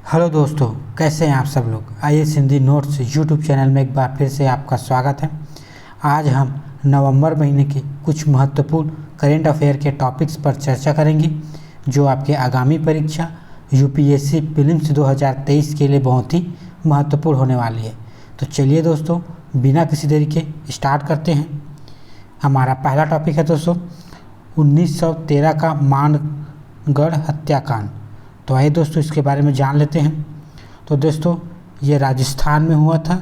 Hello दोस्तों, कैसे हैं आप सब लोग। IAS Hindi notes YouTube channel में एक बार फिर से आपका स्वागत है। आज हम नवंबर महीने के कुछ महत्वपूर्ण करेंट अफेयर के टॉपिक्स पर चर्चा करेंगे जो आपके आगामी परीक्षा यूपीएससी प्रीलिम्स 2023 के लिए बहुत ही महत्वपूर्ण होने वाली है। तो चलिए दोस्तों, बिना किसी देरी के स्टार्ट करते हैं। हमारा पहला टॉपिक है दोस्तों 1913 का मानगढ़ हत्याकांड। तो आइए दोस्तों इसके बारे में जान लेते हैं। तो दोस्तों ये राजस्थान में हुआ था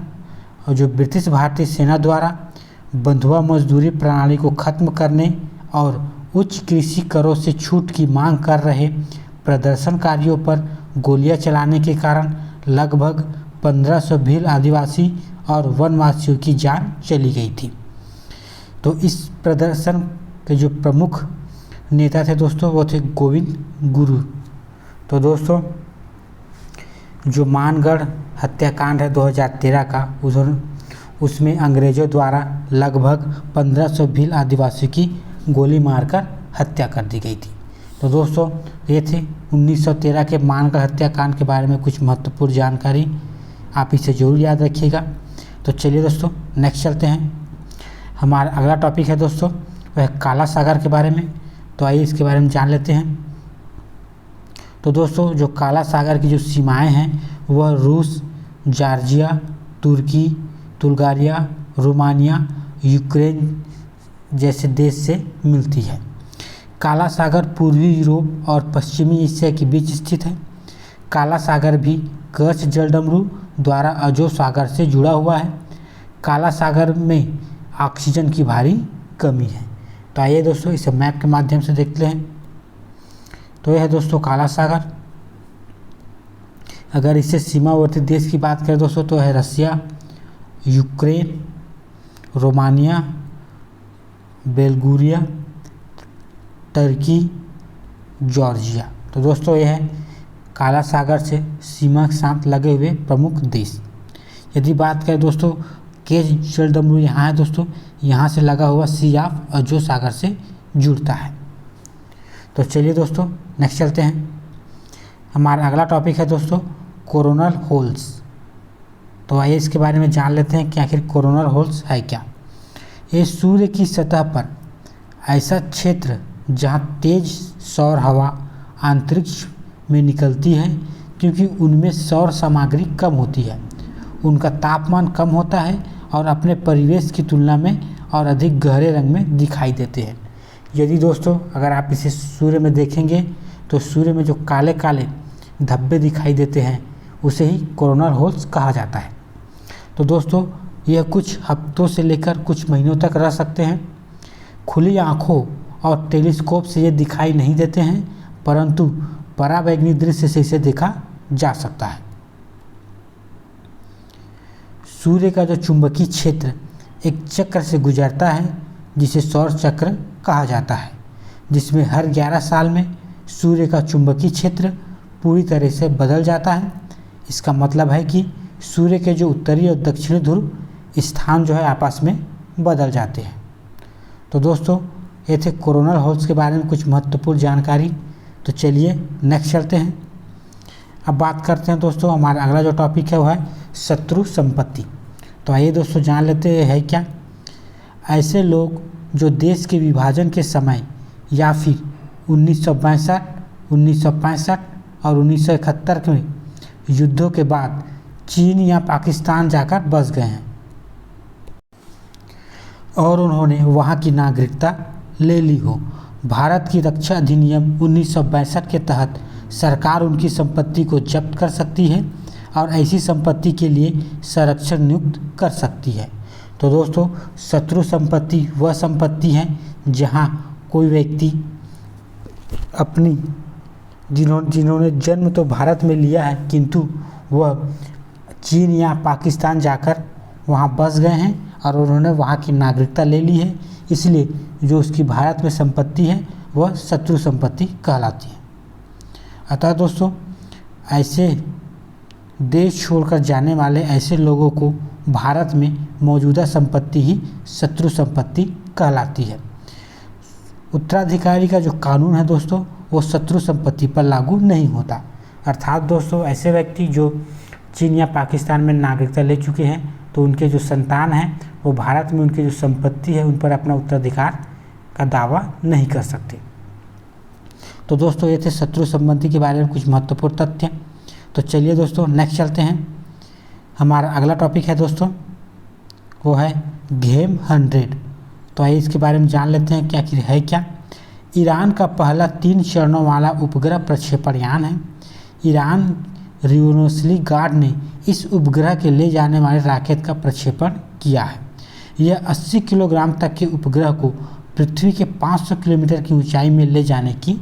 और जो ब्रिटिश भारतीय सेना द्वारा बंधुआ मजदूरी प्रणाली को खत्म करने और उच्च कृषि करों से छूट की मांग कर रहे प्रदर्शनकारियों पर गोलियां चलाने के कारण लगभग 1500 भील आदिवासी और वनवासियों की जान चली गई थी। तो इस प्रदर्शन के जो प्रमुख नेता थे दोस्तों वो थे गोविंद गुरु। तो दोस्तों जो मानगढ़ हत्याकांड है 2013 का, उसमें अंग्रेज़ों द्वारा लगभग 1500 भील आदिवासियों की गोली मारकर हत्या कर दी गई थी। तो दोस्तों ये थे 1913 के मानगढ़ हत्याकांड के बारे में कुछ महत्वपूर्ण जानकारी, आप इसे ज़रूर याद रखिएगा। तो चलिए दोस्तों नेक्स्ट चलते हैं। हमारा अगला टॉपिक है दोस्तों वह काला सागर के बारे में। तो आइए इसके बारे में जान लेते हैं। तो दोस्तों जो काला सागर की जो सीमाएं हैं वह रूस, जॉर्जिया, तुर्की, बुल्गारिया, रोमानिया, यूक्रेन जैसे देश से मिलती है। काला सागर पूर्वी यूरोप और पश्चिमी एशिया के बीच स्थित है। काला सागर भी कर्च जलडमरू द्वारा अजो सागर से जुड़ा हुआ है। काला सागर में ऑक्सीजन की भारी कमी है। तो आइए दोस्तों इसे मैप के माध्यम से देखते हैं। तो यह है दोस्तों काला सागर। अगर इससे सीमावर्ती देश की बात करें दोस्तों तो है रसिया, यूक्रेन, रोमानिया, बेल्गोरिया, टर्की, जॉर्जिया। तो दोस्तों यह है काला सागर से सीमा के साथ लगे हुए प्रमुख देश। यदि बात करें दोस्तों केच जलडमरू यहाँ है दोस्तों, यहाँ से लगा हुआ सी ऑफ अजो सागर से जुड़ता है। तो चलिए दोस्तों नेक्स्ट चलते हैं। हमारा अगला टॉपिक है दोस्तों कोरोनल होल्स। तो आइए इसके बारे में जान लेते हैं कि आखिर कोरोनल होल्स है क्या। ये सूर्य की सतह पर ऐसा क्षेत्र जहाँ तेज सौर हवा अंतरिक्ष में निकलती है, क्योंकि उनमें सौर सामग्री कम होती है, उनका तापमान कम होता है और अपने परिवेश की तुलना में और अधिक गहरे रंग में दिखाई देते हैं। यदि दोस्तों अगर आप इसे सूर्य में देखेंगे तो सूर्य में जो काले काले धब्बे दिखाई देते हैं उसे ही कोरोनल होल्स कहा जाता है। तो दोस्तों यह कुछ हफ्तों से लेकर कुछ महीनों तक रह सकते हैं। खुली आँखों और टेलीस्कोप से ये दिखाई नहीं देते हैं, परंतु पराबैंगनी दृश्य से इसे देखा जा सकता है। सूर्य का जो चुंबकीय क्षेत्र एक चक्र से गुजरता है जिसे सौर चक्र कहा जाता है, जिसमें हर 11 साल में सूर्य का चुंबकीय क्षेत्र पूरी तरह से बदल जाता है। इसका मतलब है कि सूर्य के जो उत्तरी और दक्षिणी ध्रुव स्थान जो है आपस में बदल जाते हैं। तो दोस्तों ये थे कोरोनल होल्स के बारे में कुछ महत्वपूर्ण जानकारी। तो चलिए नेक्स्ट चलते हैं। अब बात करते हैं दोस्तों हमारा अगला जो टॉपिक है वह है शत्रु संपत्ति। तो आइए दोस्तों जान लेते हैं है क्या। ऐसे लोग जो देश के विभाजन के समय या फिर 1962, 1965 और 1971 के युद्धों के बाद चीन या पाकिस्तान जाकर बस गए हैं और उन्होंने वहां की नागरिकता ले ली हो। भारत की रक्षा अधिनियम 1962 के तहत सरकार उनकी संपत्ति को जब्त कर सकती है और ऐसी संपत्ति के लिए संरक्षण नियुक्त कर सकती है। तो दोस्तों शत्रु संपत्ति वह संपत्ति है जहां कोई व्यक्ति अपनी जिन्होंने जन्म तो भारत में लिया है किंतु वह चीन या पाकिस्तान जाकर वहां बस गए हैं और उन्होंने वहां की नागरिकता ले ली है, इसलिए जो उसकी भारत में संपत्ति है वह शत्रु संपत्ति कहलाती है। अतः दोस्तों ऐसे देश छोड़कर जाने वाले ऐसे लोगों को भारत में मौजूदा संपत्ति ही शत्रु संपत्ति कहलाती है। उत्तराधिकारी का जो कानून है दोस्तों वो शत्रु संपत्ति पर लागू नहीं होता। अर्थात दोस्तों ऐसे व्यक्ति जो चीन या पाकिस्तान में नागरिकता ले चुके हैं तो उनके जो संतान हैं वो भारत में उनकी जो संपत्ति है उन पर अपना उत्तराधिकार का दावा नहीं कर सकते। तो दोस्तों ये थे शत्रु संबंधी के बारे में कुछ महत्वपूर्ण तथ्य। तो चलिए दोस्तों नेक्स्ट चलते हैं। हमारा अगला टॉपिक है दोस्तों वो है घेम 100। तो आइए इसके बारे में जान लेते हैं कि आखिर है क्या। ईरान का पहला 3 चरणों वाला उपग्रह प्रक्षेपण यान है। ईरान रियोनोस्ली गार्ड ने इस उपग्रह के ले जाने वाले रॉकेट का प्रक्षेपण किया है। यह 80 किलोग्राम तक के उपग्रह को पृथ्वी के 500 किलोमीटर की ऊंचाई में ले जाने की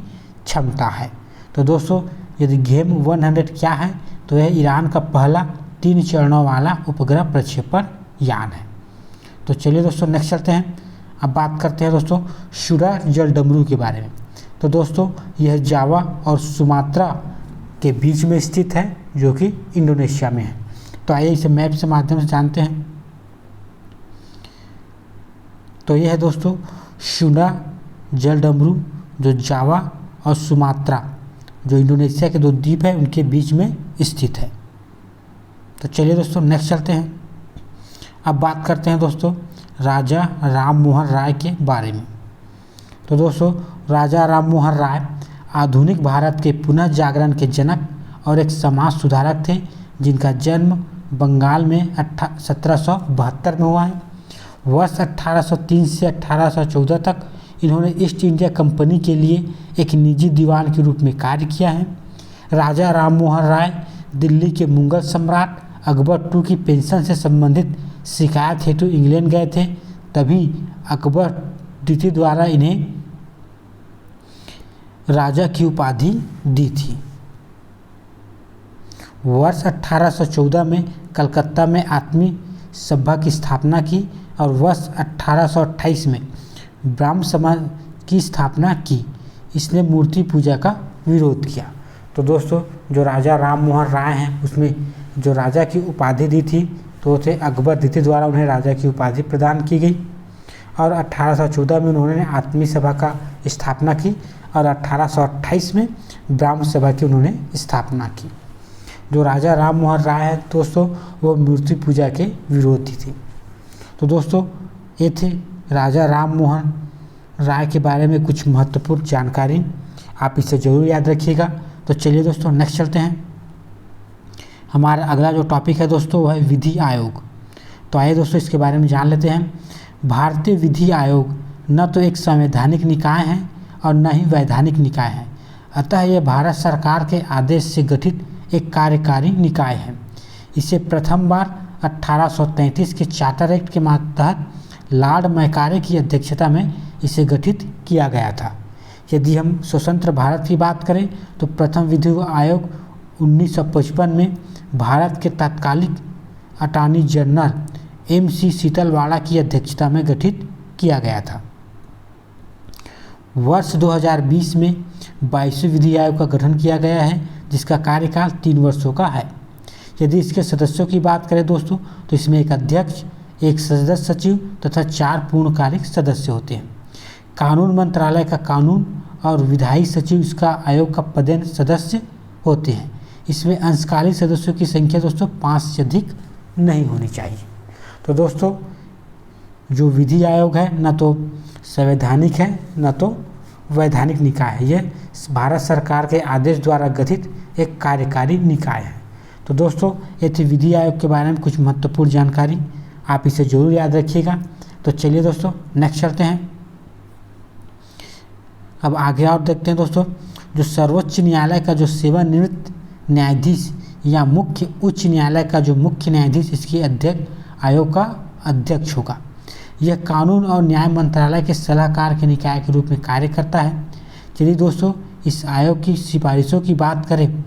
क्षमता है। तो दोस्तों यदि घेम 100 क्या है तो यह ईरान का पहला 3 चरणों वाला उपग्रह प्रक्षेपण यान है। तो चलिए दोस्तों नेक्स्ट चलते हैं। अब बात करते हैं दोस्तों शुरा जलडमरू के बारे में। तो दोस्तों यह जावा और सुमात्रा के बीच में स्थित है जो कि इंडोनेशिया में है। तो आइए इसे मैप से माध्यम से जानते हैं। तो यह है दोस्तों शुरा जलडमरू जो जावा और सुमात्रा जो इंडोनेशिया के 2 द्वीप है उनके बीच में स्थित है। तो चलिए दोस्तों नेक्स्ट चलते हैं। अब बात करते हैं दोस्तों राजा राममोहन राय के बारे में। तो दोस्तों राजा राममोहन राय आधुनिक भारत के पुनः जागरण के जनक और एक समाज सुधारक थे जिनका जन्म बंगाल में 1772 में हुआ है। वर्ष 1803 से 1814 तक इन्होंने ईस्ट इंडिया कंपनी के लिए एक निजी दीवान के रूप में कार्य किया है। राजा राममोहन राय दिल्ली के मुगल सम्राट अकबर II की पेंशन से संबंधित शिकायत हेतु इंग्लैंड गए थे। तभी अकबर द्वितीय द्वारा इन्हें राजा की उपाधि दी थी। वर्ष 1814 में कलकत्ता में आत्मी सभा की स्थापना की और वर्ष 1828 में ब्राह्म समाज की स्थापना की। इसने मूर्ति पूजा का विरोध किया। तो दोस्तों जो राजा राममोहन राय हैं उसमें जो राजा की उपाधि दी थी तो थे अकबर द्वितीय द्वारा उन्हें राजा की उपाधि प्रदान की गई। और 1814 में उन्होंने आत्मी सभा का स्थापना की और 1828 में ब्राह्म सभा की उन्होंने स्थापना की। जो राजा राममोहन राय है दोस्तों वो मूर्ति पूजा के विरोधी थे। तो दोस्तों ये थे राजा राममोहन राय के बारे में कुछ महत्वपूर्ण जानकारी, आप इसे ज़रूर याद रखिएगा। तो चलिए दोस्तों नेक्स्ट चलते हैं। हमारा अगला जो टॉपिक है दोस्तों वह है विधि आयोग। तो आइए दोस्तों इसके बारे में जान लेते हैं। भारतीय विधि आयोग न तो एक संवैधानिक निकाय है और न ही वैधानिक निकाय है, अतः यह भारत सरकार के आदेश से गठित एक कार्यकारी निकाय है। इसे प्रथम बार 1833 के चार्टर एक्ट के तहत लॉर्ड मैकारे की अध्यक्षता में इसे गठित किया गया था। यदि हम स्वतंत्र भारत की बात करें तो प्रथम विधि आयोग 1955 में भारत के तत्कालीन अटॉर्नी जनरल MC सीतलवाड़ा की अध्यक्षता में गठित किया गया था। वर्ष 2020 में 22वें विधि आयोग का गठन किया गया है जिसका कार्यकाल 3 वर्षों का है। यदि इसके सदस्यों की बात करें दोस्तों तो इसमें एक अध्यक्ष, एक सदस्य सचिव तथा 4 पूर्णकालिक सदस्य होते हैं। कानून मंत्रालय का कानून और विधायी सचिव इसका आयोग का पदेन सदस्य होते हैं। इसमें अंशकालिक सदस्यों की संख्या दोस्तों 5 से अधिक नहीं होनी चाहिए। तो दोस्तों जो विधि आयोग है न तो संवैधानिक है न तो वैधानिक निकाय है, यह भारत सरकार के आदेश द्वारा गठित एक कार्यकारी निकाय है। तो दोस्तों ये थी विधि आयोग के बारे में कुछ महत्वपूर्ण जानकारी, आप इसे जरूर याद रखिएगा। तो चलिए दोस्तों नेक्स्ट चलते हैं। अब आगे और देखते हैं दोस्तों जो सर्वोच्च न्यायालय का जो सेवानिवृत्त न्यायाधीश या मुख्य उच्च न्यायालय का जो मुख्य न्यायाधीश इसकी अध्यक्ष आयोग का अध्यक्ष होगा। यह कानून और न्याय मंत्रालय के सलाहकार के निकाय के रूप में कार्य करता है। चलिए दोस्तों इस आयोग की सिफारिशों की बात करें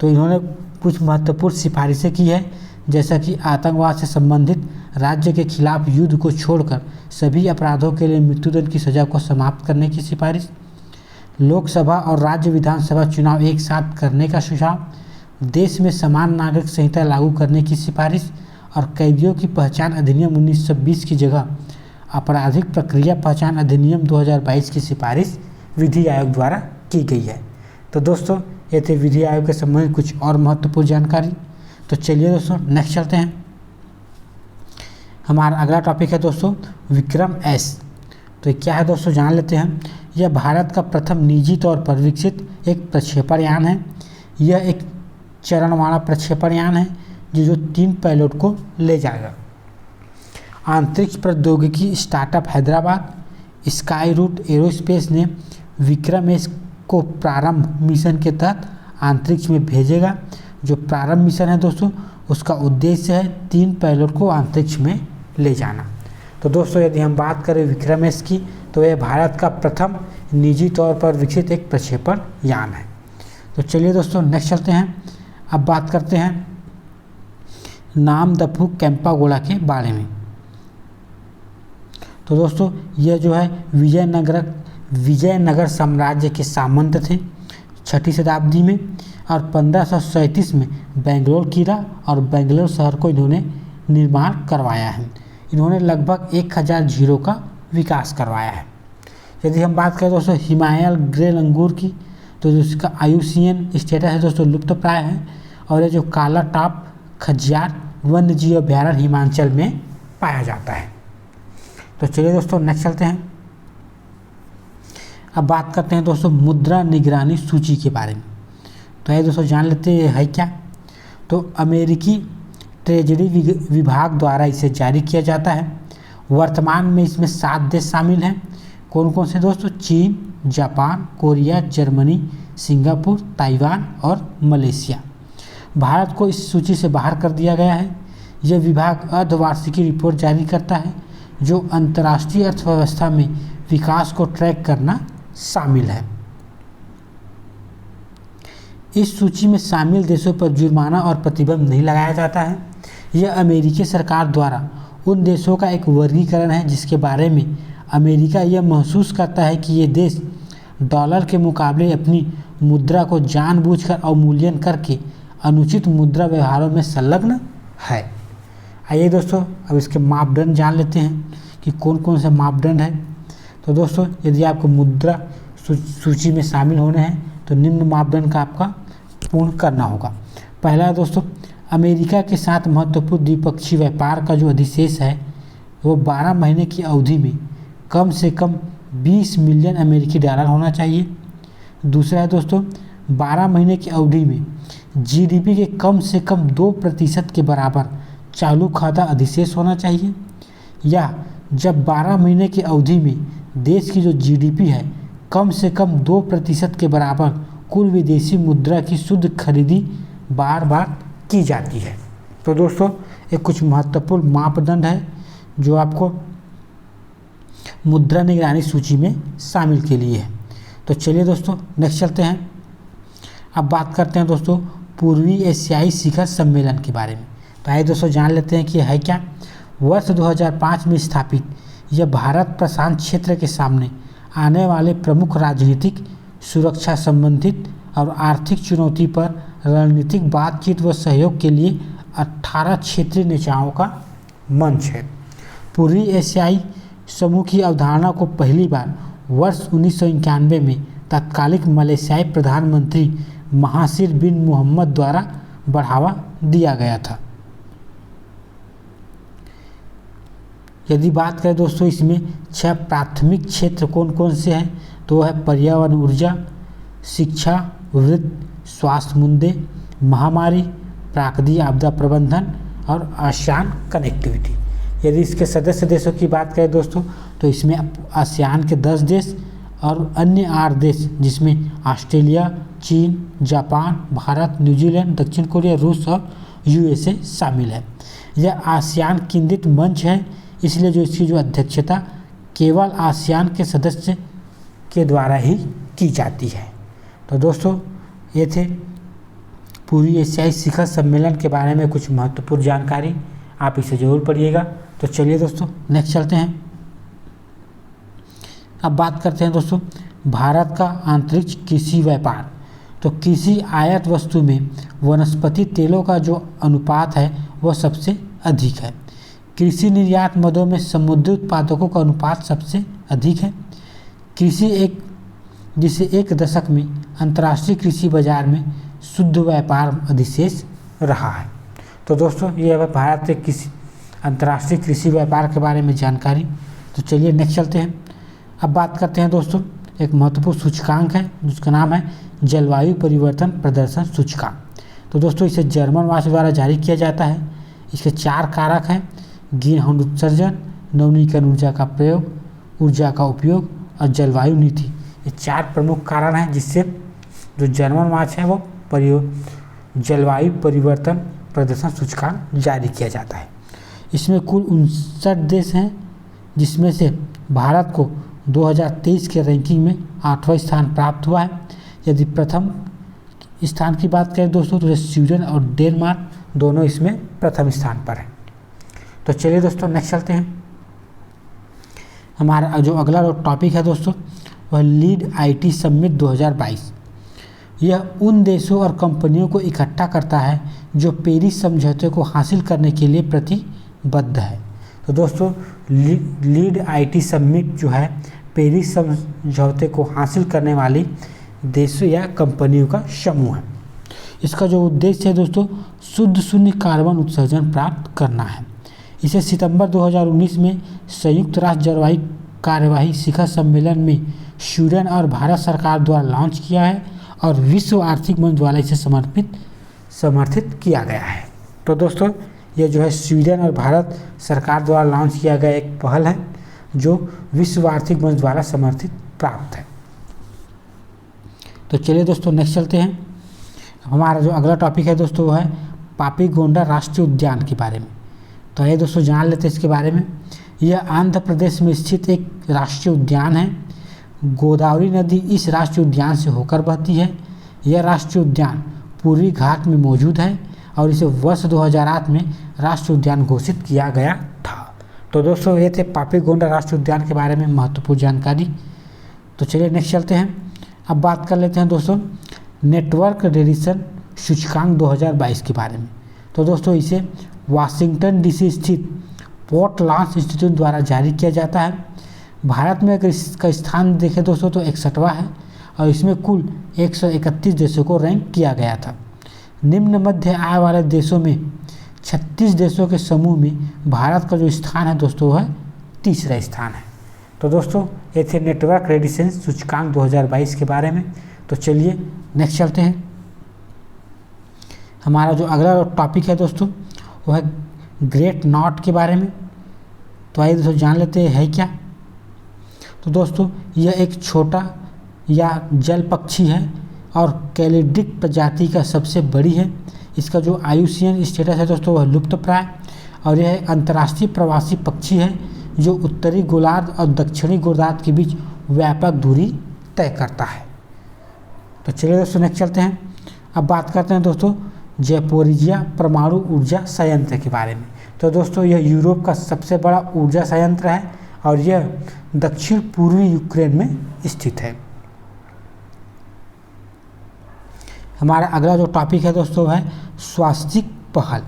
तो इन्होंने कुछ महत्वपूर्ण सिफारिशें की है, जैसा कि आतंकवाद से संबंधित राज्य के खिलाफ युद्ध को छोड़कर सभी अपराधों के लिए मृत्युदंड की सज़ा को समाप्त करने की सिफारिश, लोकसभा और राज्य विधानसभा चुनाव एक साथ करने का सुझाव, देश में समान नागरिक संहिता लागू करने की सिफारिश और कैदियों की पहचान अधिनियम 1920 की जगह आपराधिक प्रक्रिया पहचान अधिनियम 2022 की सिफारिश विधि आयोग द्वारा की गई है। तो दोस्तों ये थे विधि आयोग के संबंधित कुछ और महत्वपूर्ण जानकारी। तो चलिए दोस्तों नेक्स्ट चलते हैं। हमारा अगला टॉपिक है दोस्तों विक्रम एस। तो क्या है दोस्तों जान लेते हैं। यह भारत का प्रथम निजी तौर पर विकसित एक प्रक्षेपण यान है। यह एक चरण वाला प्रक्षेपण यान है जो 3 पेलोड को ले जाएगा। अंतरिक्ष प्रौद्योगिकी startup Hyderabad Skyroot Aerospace ने विक्रम एस को प्रारंभ मिशन के तहत अंतरिक्ष में भेजेगा। जो प्रारंभ मिशन है दोस्तों उसका उद्देश्य है 3 पेलोड को अंतरिक्ष में ले जाना। तो दोस्तों यदि हम बात करें विक्रम एस की तो यह भारत का प्रथम निजी तौर पर विकसित एक प्रक्षेपण यान है। तो चलिए दोस्तों नेक्स्ट चलते हैं। अब बात करते हैं नामदफू केम्पेगौड़ा के बारे में। तो दोस्तों यह जो है विजयनगर साम्राज्य के सामंत थे 6ठी शताब्दी में और 1537 में बेंगलोर किला और बेंगलोर शहर को इन्होंने निर्माण करवाया है। इन्होंने लगभग 1000 झीलों का विकास करवाया है। यदि हम बात करें दोस्तों हिमालय ग्रे लंगूर की तो इसका IUCN स्टेटस है दोस्तों लुप्त प्राय है। और ये जो काला टाप खजियार वन्य जीव अभ्यारण्य हिमाचल में पाया जाता है। तो चलिए दोस्तों नेक्स्ट चलते हैं। अब बात करते हैं दोस्तों मुद्रा निगरानी सूची के बारे में। तो ये दोस्तों जान लेते हैं क्या। तो अमेरिकी ट्रेजरी विभाग द्वारा इसे जारी किया जाता है। वर्तमान में इसमें 7 देश शामिल हैं। कौन कौन से दोस्तों? चीन, Japan, Korea, Germany, Singapore, Taiwan और मलेशिया। भारत को इस सूची से बाहर कर दिया गया है। यह विभाग अर्धवार्षिकी रिपोर्ट जारी करता है जो अंतर्राष्ट्रीय अर्थव्यवस्था में विकास को ट्रैक करना शामिल है। इस सूची में शामिल देशों पर जुर्माना और प्रतिबंध नहीं लगाया जाता है। यह अमेरिकी सरकार द्वारा उन देशों का एक वर्गीकरण है जिसके बारे में अमेरिका यह महसूस करता है कि ये देश डॉलर के मुकाबले अपनी मुद्रा को जानबूझकर अवमूल्यन करके अनुचित मुद्रा व्यवहारों में संलग्न है। आइए दोस्तों अब इसके मापदंड जान लेते हैं कि कौन कौन से मापदंड हैं। तो दोस्तों यदि आपको मुद्रा सूची में शामिल होने हैं तो निम्न मापदंड का आपका पूर्ण करना होगा। पहला दोस्तों अमेरिका के साथ महत्वपूर्ण द्विपक्षीय व्यापार का जो अधिशेष है वो 12 महीने की अवधि में कम से कम 20 मिलियन अमेरिकी डॉलर होना चाहिए। दूसरा है दोस्तों 12 महीने की अवधि में GDP के कम से कम 2% के बराबर चालू खाता अधिशेष होना चाहिए। या जब 12 महीने की अवधि में देश की जो GDP है कम से कम 2% के बराबर कुल विदेशी मुद्रा की शुद्ध खरीदी बार बार की जाती है। तो दोस्तों ये कुछ महत्वपूर्ण मापदंड है जो आपको मुद्रा निगरानी सूची में शामिल के लिए है। तो चलिए दोस्तों नेक्स्ट चलते हैं। अब बात करते हैं दोस्तों पूर्वी एशियाई शिखर सम्मेलन के बारे में। तो आइए दोस्तों जान लेते हैं कि है क्या। वर्ष 2005 में स्थापित यह भारत प्रशांत क्षेत्र के सामने आने वाले प्रमुख राजनीतिक, सुरक्षा संबंधित और आर्थिक चुनौती पर रणनीतिक बातचीत व सहयोग के लिए 18 क्षेत्रीय नेताओं का मंच है। पूर्वी एशियाई समूह की अवधारणा को पहली बार वर्ष 1991 में तत्कालिक मलेशियाई प्रधानमंत्री महासिर बिन मोहम्मद द्वारा बढ़ावा दिया गया था। यदि बात करें दोस्तों इसमें 6 प्राथमिक क्षेत्र कौन कौन से हैं तो वह है पर्यावरण, ऊर्जा, शिक्षा, वित्त, स्वास्थ्य मुद्दे, महामारी, प्राकृतिक आपदा प्रबंधन और आसियान कनेक्टिविटी। यदि इसके सदस्य देशों की बात करें दोस्तों तो इसमें आसियान के 10 देश और अन्य 8 देश जिसमें ऑस्ट्रेलिया, चीन, जापान, भारत, न्यूजीलैंड, दक्षिण कोरिया, रूस और USA शामिल है। यह आसियान केंद्रित मंच है इसलिए जो इसकी जो अध्यक्षता केवल आसियान के सदस्य के द्वारा ही की जाती है। तो दोस्तों ये थे पूर्वी एशियाई शिखर सम्मेलन के बारे में कुछ महत्वपूर्ण जानकारी, आप इसे जरूर पढ़िएगा। तो चलिए दोस्तों नेक्स्ट चलते हैं। अब बात करते हैं दोस्तों भारत का अंतरिक्ष कृषि व्यापार। तो कृषि आयात वस्तु में वनस्पति तेलों का जो अनुपात है वह सबसे अधिक है। कृषि निर्यात मदों में समुद्री उत्पादकों का अनुपात सबसे अधिक है। कृषि एक जिसे एक दशक में अंतर्राष्ट्रीय कृषि बाजार में शुद्ध व्यापार अधिशेष रहा है। तो दोस्तों ये है भारत के किसी अंतर्राष्ट्रीय कृषि व्यापार के बारे में जानकारी। तो चलिए नेक्स्ट चलते हैं। अब बात करते हैं दोस्तों, एक महत्वपूर्ण सूचकांक है जिसका नाम है जलवायु परिवर्तन प्रदर्शन सूचकांक। तो दोस्तों इसे जर्मन वाच द्वारा जारी किया जाता है। इसके 4 कारक हैं: ग्रीन हाउस उत्सर्जन, नवीकरण ऊर्जा का प्रयोग, ऊर्जा का उपयोग और जलवायु नीति। ये 4 प्रमुख कारण हैं जिससे जो जर्मन वाच है वो जलवायु परिवर्तन प्रदर्शन सूचकांक जारी किया जाता है। इसमें कुल 59 देश हैं, जिसमें से भारत को 2023 के रैंकिंग में 8वां स्थान प्राप्त हुआ है। यदि प्रथम स्थान की बात करें दोस्तों तो स्वीडन और डेनमार्क दोनों इसमें प्रथम स्थान पर हैं। तो चलिए दोस्तों नेक्स्ट चलते हैं। हमारा जो अगला टॉपिक है दोस्तों वह लीड आईटी समिट 2022। यह उन देशों और कंपनियों को इकट्ठा करता है जो पेरिस समझौते को हासिल करने के लिए प्रतिबद्ध है। तो दोस्तों लीड आईटी समिट जो है पेरिस समझौते को हासिल करने वाली देशों या कंपनियों का समूह है। इसका जो उद्देश्य है दोस्तों शुद्ध शून्य कार्बन उत्सर्जन प्राप्त करना है। इसे सितंबर 2019 में संयुक्त राष्ट्र जलवायु कार्यवाही शिखर सम्मेलन में स्वीडन और भारत सरकार द्वारा लॉन्च किया है और विश्व आर्थिक मंच द्वारा इसे समर्थित किया गया है। तो दोस्तों ये जो है स्वीडन और भारत सरकार द्वारा लॉन्च किया गया एक पहल है जो विश्व आर्थिक मंच द्वारा समर्थित प्राप्त है। तो चलिए दोस्तों नेक्स्ट चलते हैं। हमारा जो अगला टॉपिक है दोस्तों वो है पापीगोंडा राष्ट्रीय उद्यान के बारे में। तो ये दोस्तों जान लेते हैं इसके बारे में। यह आंध्र प्रदेश में स्थित एक राष्ट्रीय उद्यान है। गोदावरी नदी इस राष्ट्रीय उद्यान से होकर बहती है। यह राष्ट्रीय उद्यान पूर्वी घाट में मौजूद है और इसे वर्ष 2008 में राष्ट्रीय उद्यान घोषित किया गया था। तो दोस्तों ये थे पापीगोंडा राष्ट्रीय उद्यान के बारे में महत्वपूर्ण जानकारी। तो चलिए नेक्स्ट चलते हैं। अब बात कर लेते हैं दोस्तों नेटवर्क रेडिएशन सूचकांक 2022 के बारे में। तो दोस्तों इसे वाशिंगटन डीसी स्थित पोर्ट लॉन्च इंस्टीट्यूट द्वारा जारी किया जाता है। भारत में अगर इसका स्थान देखें दोस्तों तो 61वां है और इसमें कुल 131 देशों को रैंक किया गया था। निम्न मध्य आय वाले देशों में 36 देशों के समूह में भारत का जो स्थान है दोस्तों वह 3रा स्थान है। तो दोस्तों ये थे नेटवर्क रेडिएशन सूचकांक 2022 के बारे में। तो चलिए नेक्स्ट चलते हैं। हमारा जो अगला टॉपिक है दोस्तों वो है ग्रेट नॉट के बारे में। तो आइए दोस्तों जान लेते हैं क्या। तो दोस्तों यह एक छोटा या जल पक्षी है और कैलिड्रिक प्रजाति का सबसे बड़ी है। इसका जो IUCN स्टेटस है दोस्तों वह लुप्तप्राय और यह एक अंतर्राष्ट्रीय प्रवासी पक्षी है जो उत्तरी गोलार्ध और दक्षिणी गोलार्ध के बीच व्यापक दूरी तय करता है। तो चलिए दोस्तों नेक्स्ट चलते हैं। अब बात करते हैं दोस्तों ज़ैपोरिज़िया परमाणु ऊर्जा संयंत्र के बारे में। तो दोस्तों यह यूरोप का सबसे बड़ा ऊर्जा संयंत्र है और यह दक्षिण पूर्वी यूक्रेन में स्थित है। हमारा अगला जो टॉपिक है दोस्तों है स्वास्थ्यिक पहल।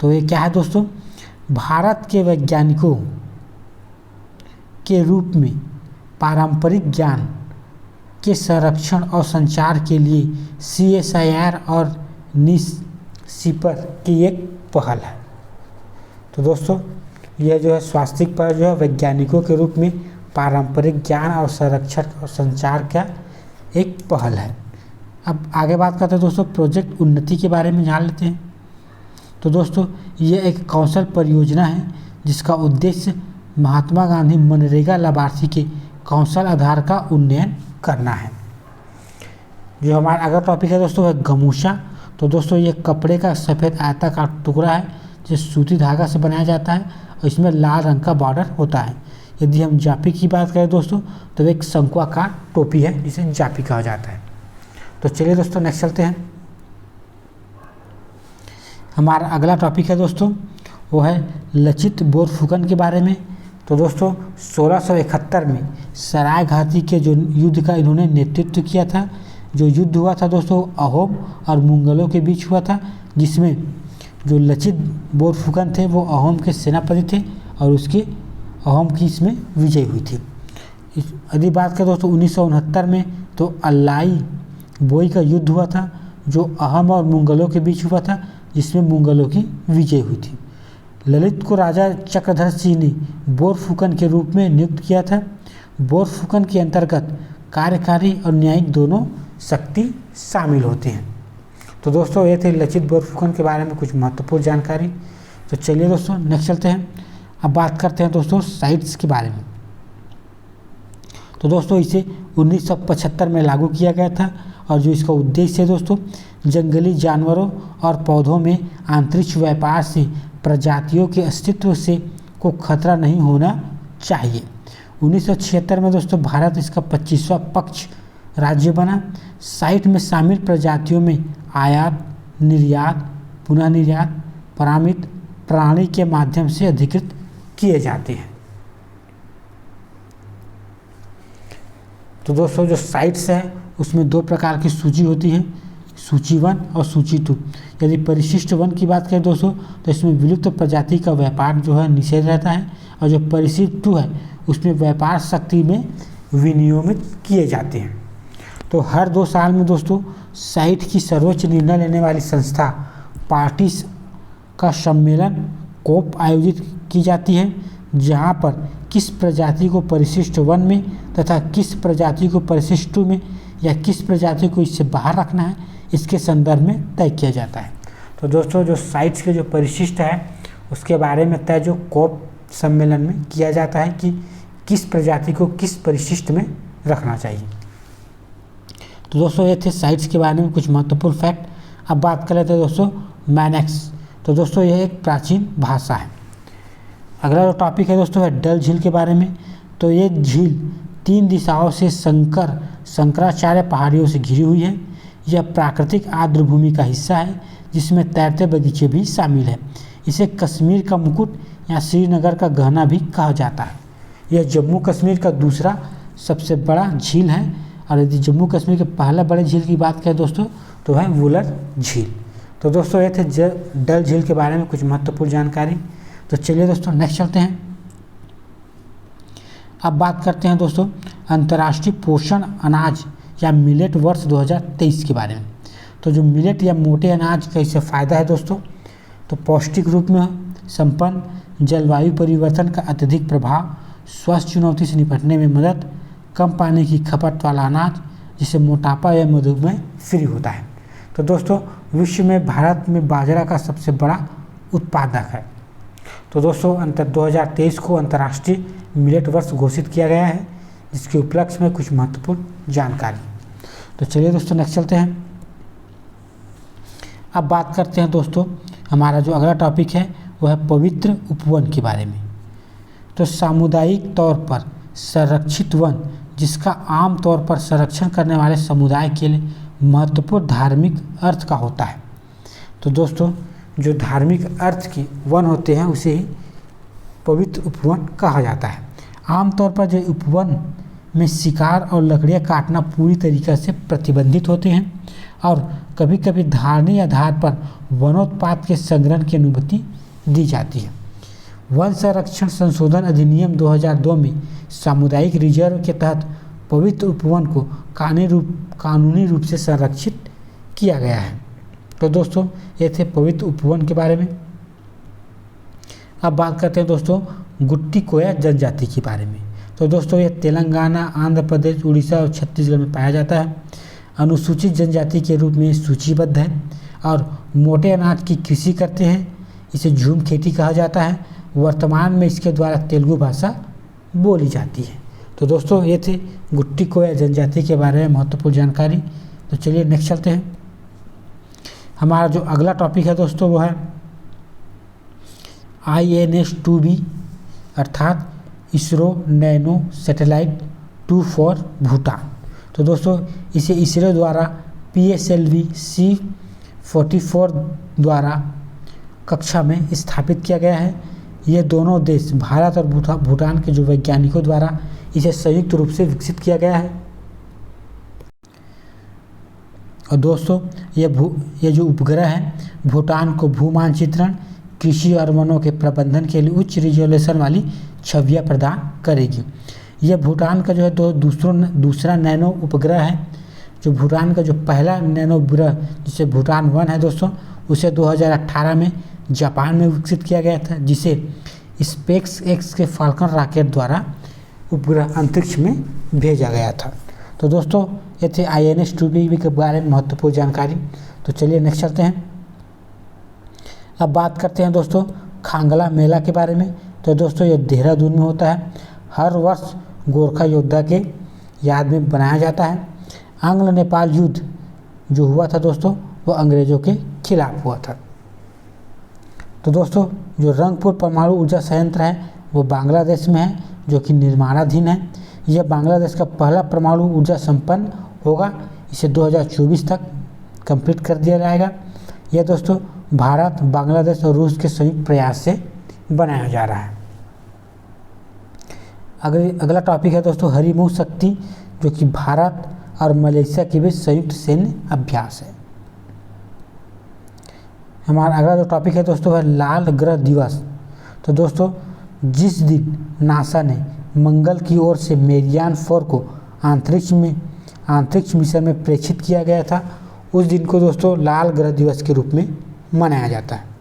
तो ये क्या है दोस्तों, भारत के वैज्ञानिकों के रूप में पारंपरिक ज्ञान के संरक्षण और संचार के लिए CSIR और NICEPR की एक पहल है। तो दोस्तों यह जो है स्वास्थ्यिक पहल जो है वैज्ञानिकों के रूप में पारंपरिक ज्ञान और संरक्षण और संचार का एक पहल है। अब आगे बात करते हैं दोस्तों प्रोजेक्ट उन्नति के बारे में जान लेते हैं। तो दोस्तों यह एक कौशल परियोजना है जिसका उद्देश्य महात्मा गांधी मनरेगा लाभार्थी के कौशल आधार का उन्नयन करना है। जो हमारा अगला टॉपिक है दोस्तों है गमूशा। तो दोस्तों ये कपड़े का सफ़ेद आयताकार टुकड़ा है जो सूती धागा से बनाया जाता है और इसमें लाल रंग का बॉर्डर होता है। यदि हम जापी की बात करें दोस्तों तो एक शंकुआकार टोपी है जिसे जापी कहा जाता है। तो चलिए दोस्तों नेक्स्ट चलते हैं। हमारा अगला टॉपिक है दोस्तों वो है लचित बोरफुकन के बारे में। तो दोस्तों 1671 में सराय घाटी के जो युद्ध का इन्होंने नेतृत्व किया था। जो युद्ध हुआ था दोस्तों अहोम और मुगलों के बीच हुआ था, जिसमें जो लचित बोरफुकन थे वो अहोम के सेनापति थे और उसके अहोम की इसमें विजय हुई थी। यदि बात करें दोस्तों 1969 में तो अल्लाई बोई का युद्ध हुआ था जो अहम और मुगलों के बीच हुआ था, जिसमें मुगलों की विजय हुई थी। ललित को राजा चक्रधर सिंह ने बोरफुकन के रूप में नियुक्त किया था। बोरफुकन के अंतर्गत कार्यकारी और न्यायिक दोनों शक्ति शामिल होते हैं। तो दोस्तों ये थे लचित बोरफुकन के बारे में कुछ महत्वपूर्ण जानकारी। तो चलिए दोस्तों नेक्स्ट चलते हैं। अब बात करते हैं दोस्तों साइट्स के बारे में। तो दोस्तों इसे 1975 में लागू किया गया था और जो इसका उद्देश्य है दोस्तों, जंगली जानवरों और पौधों में अंतरिक्ष व्यापार से प्रजातियों के अस्तित्व से को खतरा नहीं होना चाहिए। 1976 में दोस्तों भारत इसका 25वां पक्ष राज्य बना। साइट में शामिल प्रजातियों में आयात, निर्यात, पुनः निर्यात, परामित प्रणाली के माध्यम से अधिकृत किए जाते हैं। तो दोस्तों जो साइट्स है उसमें 2 प्रकार की सूची होती है, सूची 1 और सूची 2। यदि परिशिष्ट 1 की बात करें दोस्तों तो इसमें विलुप्त प्रजाति का व्यापार जो है निषेध रहता है, और जो परिशिष्ट 2 है उसमें व्यापार शक्ति में विनियमित किए जाते हैं। तो हर 2 साल में दोस्तों साइट की सर्वोच्च निर्णय लेने वाली संस्था पार्टीज का सम्मेलन कोप आयोजित की जाती है, जहां पर किस प्रजाति को परिशिष्ट 1 में तथा किस प्रजाति को परिशिष्ट 2 में या किस प्रजाति को इससे बाहर रखना है, इसके संदर्भ में तय किया जाता है। तो दोस्तों जो साइट्स के जो परिशिष्ट है उसके बारे में तय जो कोप सम्मेलन में किया जाता है कि किस प्रजाति को किस परिशिष्ट में रखना चाहिए। तो दोस्तों ये थे साइट्स के बारे में कुछ महत्वपूर्ण फैक्ट। अब बात कर लेते हैं दोस्तों मैनेक्स। तो दोस्तों यह एक प्राचीन भाषा है। अगला जो टॉपिक है दोस्तों है डल झील के बारे में। तो ये झील 3 दिशाओं से शंकराचार्य पहाड़ियों से घिरी हुई है। यह प्राकृतिक आर्द्रभूमि का हिस्सा है जिसमें तैरते बगीचे भी शामिल है। इसे कश्मीर का मुकुट या श्रीनगर का गहना भी कहा जाता है। यह जम्मू कश्मीर का दूसरा सबसे बड़ा झील है, और यदि जम्मू कश्मीर के पहला बड़े झील की बात करें दोस्तों तो है वुलर झील। तो दोस्तों ये थे डल झील के बारे में कुछ महत्वपूर्ण जानकारी। तो चलिए दोस्तों नेक्स्ट चलते हैं। अब बात करते हैं दोस्तों अंतर्राष्ट्रीय पोषण अनाज या मिलेट वर्ष 2023 के बारे में। तो जो मिलेट या मोटे अनाज का इससे फ़ायदा है दोस्तों, तो पौष्टिक रूप में संपन्न, जलवायु परिवर्तन का अत्यधिक प्रभाव, स्वास्थ्य चुनौती से निपटने में मदद, कम पानी की खपत वाला अनाज जिससे मोटापा या मधुमेह फ्री होता है। तो दोस्तों विश्व में भारत में बाजरा का सबसे बड़ा उत्पादक है। तो दोस्तों 2023 को अंतर्राष्ट्रीय मिलेट वर्ष घोषित किया गया है, जिसके उपलक्ष्य में कुछ महत्वपूर्ण जानकारी। तो चलिए दोस्तों नेक्स्ट चलते हैं। अब बात करते हैं दोस्तों हमारा जो अगला टॉपिक है वह है पवित्र उपवन के बारे में। तो सामुदायिक तौर पर संरक्षित वन जिसका आम तौर पर संरक्षण करने वाले समुदाय के लिए महत्वपूर्ण धार्मिक अर्थ का होता है। तो दोस्तों जो धार्मिक अर्थ के वन होते हैं उसे ही पवित्र उपवन कहा जाता है। आमतौर पर जो उपवन में शिकार और लकड़ियाँ काटना पूरी तरीके से प्रतिबंधित होते हैं, और कभी कभी धारणीय आधार पर वनोत्पाद के संग्रहण की अनुमति दी जाती है। वन संरक्षण संशोधन अधिनियम 2002 में सामुदायिक रिजर्व के तहत पवित्र उपवन को कानूनी रूप से संरक्षित किया गया है। तो दोस्तों ये थे पवित्र उपवन के बारे में। अब बात करते हैं दोस्तों गुट्टी कोया जनजाति के बारे में। तो दोस्तों ये तेलंगाना, आंध्र प्रदेश, उड़ीसा और छत्तीसगढ़ में पाया जाता है। अनुसूचित जनजाति के रूप में सूचीबद्ध है और मोटे अनाज की कृषि करते हैं। इसे झूम खेती कहा जाता है। वर्तमान में इसके द्वारा तेलुगु भाषा बोली जाती है। तो दोस्तों ये थे गुट्टी कोया जनजाति के बारे में महत्वपूर्ण जानकारी। तो चलिए नेक्स्ट चलते हैं। हमारा जो अगला टॉपिक है दोस्तों वो है INS-2B अर्थात ISRO nano satellite 2 for Bhutan. तो दोस्तों इसे इसरो द्वारा PSLV C-44 द्वारा कक्षा में स्थापित किया गया है। ये दोनों देश भारत और भूटान के जो वैज्ञानिकों द्वारा इसे संयुक्त रूप से विकसित किया गया है। और दोस्तों ये जो उपग्रह है भूटान को भू मानचित्रण, कृषि और वनों के प्रबंधन के लिए उच्च रिजोल्यूशन वाली छवियां प्रदान करेगी। यह भूटान का जो है दूसरा नैनो उपग्रह है। जो भूटान का जो पहला नैनो उपग्रह जिसे भूटान 1 है दोस्तों, उसे 2018 में जापान में विकसित किया गया था, जिसे स्पेस एक्स के फाल्कन रॉकेट द्वारा उपग्रह अंतरिक्ष में भेजा गया था। तो दोस्तों ये थे INS 2PB के बारे में महत्वपूर्ण जानकारी। तो चलिए नेक्स्ट चलते हैं। अब बात करते हैं दोस्तों खांगला मेला के बारे में। तो दोस्तों ये देहरादून में होता है। हर वर्ष गोरखा योद्धा के याद में बनाया जाता है। आंग्ल नेपाल युद्ध जो हुआ था दोस्तों, वो अंग्रेज़ों के खिलाफ हुआ था। तो दोस्तों जो रंगपुर परमाणु ऊर्जा संयंत्र है वो बांग्लादेश में है, जो कि निर्माणाधीन है। यह बांग्लादेश का पहला परमाणु ऊर्जा संपन्न होगा। इसे 2024 तक कंप्लीट कर दिया जाएगा। यह दोस्तों भारत, बांग्लादेश और रूस के संयुक्त प्रयास से बनाया जा रहा है। अगला टॉपिक है दोस्तों हरिमुख शक्ति, जो कि भारत और मलेशिया के बीच संयुक्त सैन्य अभ्यास है। हमारा अगला जो टॉपिक है दोस्तों है लाल ग्रह दिवस। तो दोस्तों जिस दिन नासा ने मंगल की ओर से मेरियान 4 को अंतरिक्ष मिशन में प्रेषित किया गया था, उस दिन को दोस्तों लाल ग्रह दिवस के रूप में मनाया जाता है।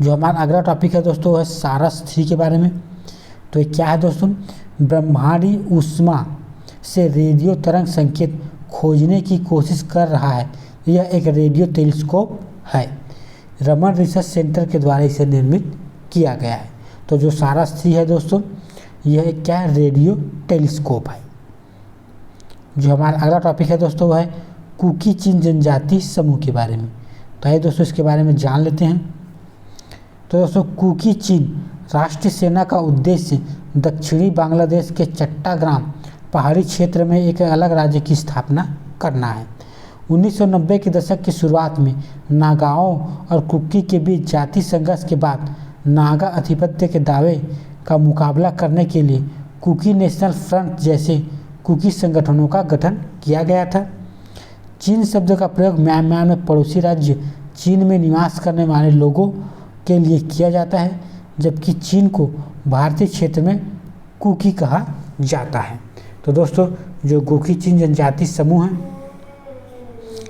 जो हमारा अगला टॉपिक है दोस्तों है सारस 3 के बारे में। तो ये क्या है दोस्तों, ब्रह्मांडी ऊष्मा से रेडियो तरंग संकेत खोजने की कोशिश कर रहा है। यह एक रेडियो टेलीस्कोप है। रमन रिसर्च सेंटर के द्वारा इसे निर्मित किया गया है। तो जो सारस 3 है दोस्तों, यह एक क्या है, रेडियो टेलीस्कोप है। जो हमारा अगला टॉपिक है दोस्तों वह है कुकी चिन जनजाति समूह के बारे में। तो आइए दोस्तों इसके बारे में जान लेते हैं। तो दोस्तों कुकी चिन राष्ट्रीय सेना का उद्देश्य दक्षिणी बांग्लादेश के चट्टाग्राम पहाड़ी क्षेत्र में एक अलग राज्य की स्थापना करना है। 1990 के दशक की शुरुआत में नागाओं और कुकी के बीच जाति संघर्ष के बाद नागा आधिपत्य के दावे का मुकाबला करने के लिए कुकी नेशनल फ्रंट जैसे कुकी संगठनों का गठन किया गया था। चीन शब्द का प्रयोग म्यांमार में पड़ोसी राज्य चीन में निवास करने वाले लोगों के लिए किया जाता है, जबकि चीन को भारतीय क्षेत्र में कुकी कहा जाता है। तो दोस्तों जो कुकी चिन जनजाति समूह है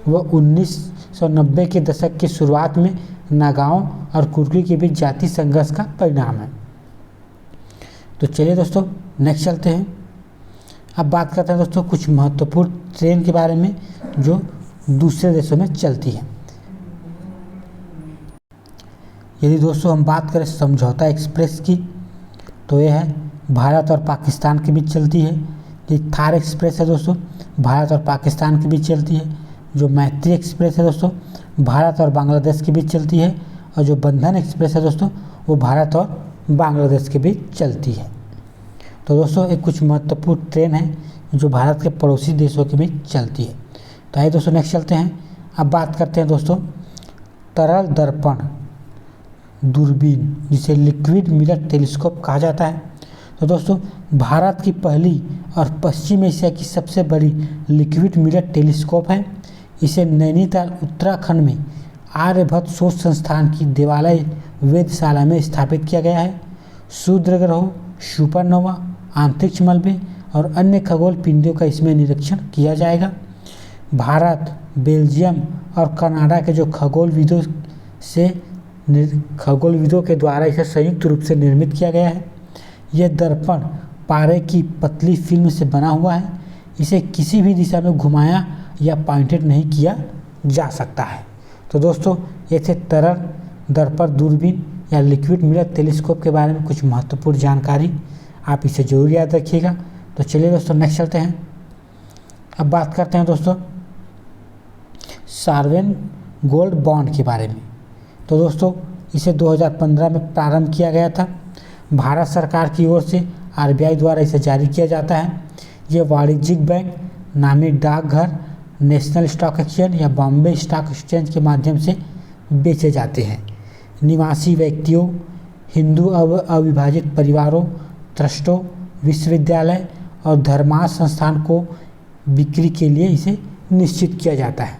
वह 1990 के दशक की शुरुआत में नागाओं और कुकी के बीच जाति संघर्ष का परिणाम है। तो चलिए दोस्तों नेक्स्ट चलते हैं। अब बात करते हैं दोस्तों कुछ महत्वपूर्ण ट्रेन के बारे में जो दूसरे देशों में चलती है। यदि दोस्तों हम बात करें समझौता एक्सप्रेस की, तो यह है भारत और पाकिस्तान के बीच चलती है। ये थार एक्सप्रेस है दोस्तों, भारत और पाकिस्तान के बीच चलती है। जो मैत्री एक्सप्रेस है दोस्तों, भारत और बांग्लादेश के बीच चलती है। और जो बंधन एक्सप्रेस है दोस्तों, वो भारत और बांग्लादेश के बीच चलती है। तो दोस्तों एक कुछ महत्वपूर्ण ट्रेन है जो भारत के पड़ोसी देशों के बीच चलती है। तो आइए दोस्तों नेक्स्ट चलते हैं। अब बात करते हैं दोस्तों तरल दर्पण दूरबीन, जिसे लिक्विड मिरर टेलीस्कोप कहा जाता है। तो दोस्तों भारत की पहली और पश्चिम एशिया की सबसे बड़ी लिक्विड मिरर टेलीस्कोप है। इसे नैनीताल उत्तराखंड में आर्यभट्ट शोध संस्थान की देवालय वेधशाला में स्थापित किया गया है। क्षुद्र ग्रहों, सुपरनोवा, अंतरिक्ष मलबे और अन्य खगोल पिंडों का इसमें निरीक्षण किया जाएगा। भारत, बेल्जियम और कनाडा के जो खगोलविदों के द्वारा इसे संयुक्त रूप से निर्मित किया गया है। यह दर्पण पारे की पतली फिल्म से बना हुआ है। इसे किसी भी दिशा में घुमाया या पॉइंटेड नहीं किया जा सकता है। तो दोस्तों ये थे तरल दर्पण दूरबीन या लिक्विड मिरर टेलीस्कोप के बारे में कुछ महत्वपूर्ण जानकारी। आप इसे जरूर याद रखिएगा। तो चलिए दोस्तों नेक्स्ट चलते हैं। अब बात करते हैं दोस्तों सॉवरेन गोल्ड बॉन्ड के बारे में। तो दोस्तों इसे 2015 में प्रारंभ किया गया था। भारत सरकार की ओर से RBI द्वारा इसे जारी किया जाता है। ये वाणिज्यिक बैंक, नामी डाकघर, नेशनल स्टॉक एक्सचेंज या बॉम्बे स्टॉक एक्सचेंज के माध्यम से बेचे जाते हैं। निवासी व्यक्तियों, हिंदू अविभाजित परिवारों, ट्रस्टों, विश्वविद्यालय और धर्मार्थ संस्थान को बिक्री के लिए इसे निश्चित किया जाता है।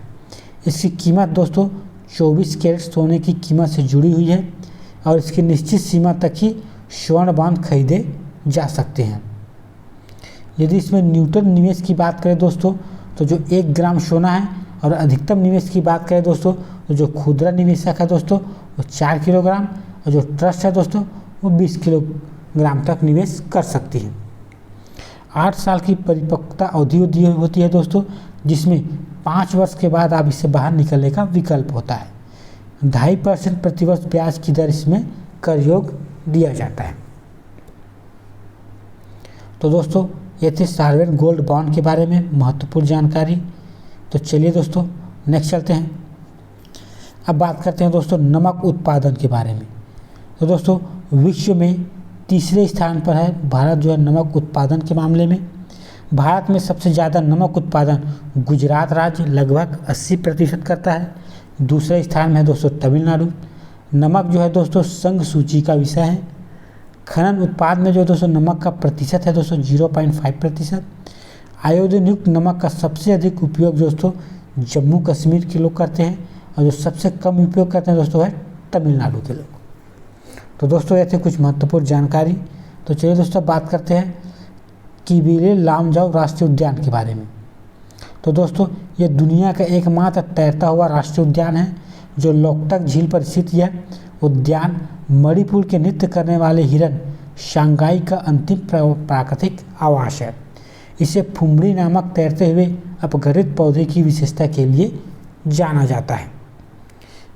इसकी कीमत दोस्तों 24 कैरेट सोने की कीमत से जुड़ी हुई है और इसकी निश्चित सीमा तक ही स्वर्ण बॉन्ड खरीदे जा सकते हैं। यदि इसमें न्यूनतम निवेश की बात करें दोस्तों, तो जो 1 ग्राम सोना है, और अधिकतम निवेश की बात करें दोस्तों, तो जो खुदरा निवेशक है दोस्तों वो 4 किलोग्राम, और जो ट्रस्ट है दोस्तों वो 20 किलोग्राम तक निवेश कर सकती है। 8 साल की परिपक्वता अवधि होती है दोस्तों, जिसमें 5 वर्ष के बाद आप इससे बाहर निकलने का विकल्प होता है। 2.5% प्रतिवर्ष ब्याज की दर इसमें कर योग दिया जाता है। तो दोस्तों ये थे सॉवरेन गोल्ड बॉन्ड के बारे में महत्वपूर्ण जानकारी। तो चलिए दोस्तों नेक्स्ट चलते हैं। अब बात करते हैं दोस्तों नमक उत्पादन के बारे में। तो दोस्तों विश्व में तीसरे स्थान पर है भारत जो है नमक उत्पादन के मामले में। भारत में सबसे ज़्यादा नमक उत्पादन गुजरात राज्य लगभग 80% करता है। दूसरे स्थान में है दोस्तों तमिलनाडु। नमक जो है दोस्तों संघ सूची का विषय है। खनन उत्पाद में जो दोस्तों नमक का प्रतिशत है दोस्तों 0.5%। आयोडीन युक्त नमक का सबसे अधिक उपयोग दोस्तों जम्मू कश्मीर के लोग करते हैं, और जो सबसे कम उपयोग करते हैं दोस्तों है तमिलनाडु के लोग। तो दोस्तों ये थे कुछ महत्वपूर्ण जानकारी। तो चलिए दोस्तों बात करते हैं किबिले लामजाओ राष्ट्रीय उद्यान के बारे में। तो दोस्तों ये दुनिया का एकमात्र तैरता हुआ राष्ट्रीय उद्यान है जो लोकटक झील पर स्थित है। उद्यान मणिपुर के नृत्य करने वाले हिरन शांघाई का अंतिम प्राकृतिक आवास है। इसे फुमड़ी नामक तैरते हुए अपघटित पौधे की विशेषता के लिए जाना जाता है।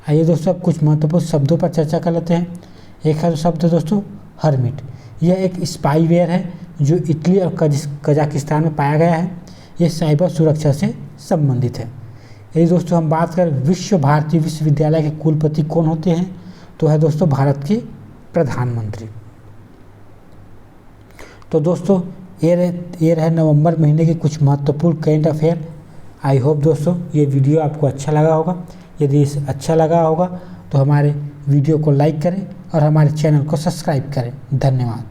आइए दोस्तों अब कुछ महत्वपूर्ण शब्दों पर चर्चा कर लेते हैं। एक है शब्द दोस्तों हर्मिट। यह एक स्पाईवेयर है जो इटली और कजाकिस्तान में पाया गया है। यह साइबर सुरक्षा से संबंधित है। यदि दोस्तों हम बात करें विश्व भारती विश्वविद्यालय के कुलपति कौन होते हैं, तो है दोस्तों भारत के प्रधानमंत्री। तो दोस्तों ये रहे नवंबर महीने के कुछ महत्वपूर्ण करेंट अफेयर। आई होप दोस्तों ये वीडियो आपको अच्छा लगा होगा। यदि अच्छा लगा होगा तो हमारे वीडियो को लाइक करें और हमारे चैनल को सब्सक्राइब करें। धन्यवाद।